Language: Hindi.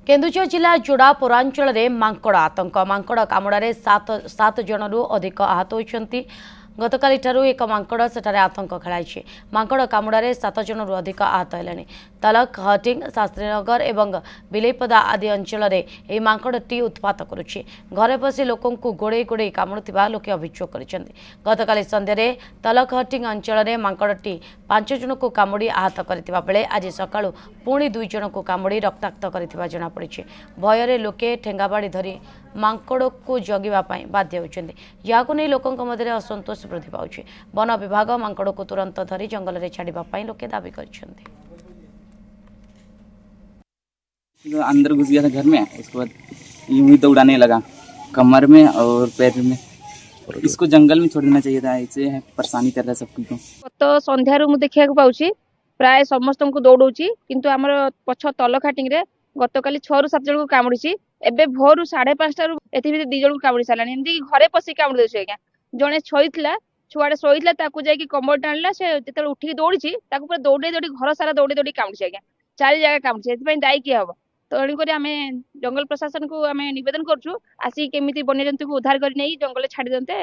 केन्दुझर जिला जोड़ा पौरांचल में मांकड़ आतंक मांकड़ कामुड़े सात जनरू अधिक आहत होती गतकाली एक मांकड़ सेठारे आतंक खेलाई मांकड़ कामुड़े 7 जनरू अधिक आहत है तलक हटिंग शास्त्रीनगर एवं बिलेपदा आदि अंचल में मांकड़टी उत्पात करुच्ची घरे पशि लोक गोड़े गोड़े कामुड़ा लोके अभियोग कर गतकाली सन्ध्या तलक हटिंग अंचल में मांकड़टी 5 जन को कामुड़ी आहत करथिबा बेले आज सकाळु पुणी 2 जन को कामुड़ी रक्ताक्त करथिबा जଣା पड़िछि भୟରେ लोके ठेंगाबाड़ी धरी मांकड़ को जगिवाई बाध्य होती जहां नहीं लोकों मध्य असंतोष वृद्धि पाउछि वन विभाग मांकड़ को तुरंत धरी जंगल में छाड़ापी लोके दाबी करछन्ति। अंदर घुस गया था घर में, उसके बाद यूं ही दौड़ाने लगा कमर में और पैर में। इसको जंगल में छोड़ देना चाहिए था, ऐसे परेशानी कर रहा है सबकी को। तो संध्यारू मु देखिया पाउछि प्राय समस्त को दौड़ौछि किंतु हमर पछ तलखाटिंग रे गतकाली 6 ରୁ 7 जन को कामुड़ी एबे भोरु 5:30 टारू एथि भी 2 जन को कामुड़ी सालानी एमती घरे पसी कामुड़ी देछि आज्ञा जने छोइतला छुआडे सोइतला ताकू जाई कि कमर टाणला से जेते उठी दौड़ी ताकू पूरा दौड़ी दौड़ी घर सारा दौड़ी दौड़ी कामुड़ी आज्ञा 4 जगह कामुड़ी एथि पई दाई कि हबो तो एणी करी आमे जंगल प्रशासन को आमे निवेदन करछु आसी केमिति वन्यजंतु को उद्धार करी नै जंगल छाडी दंते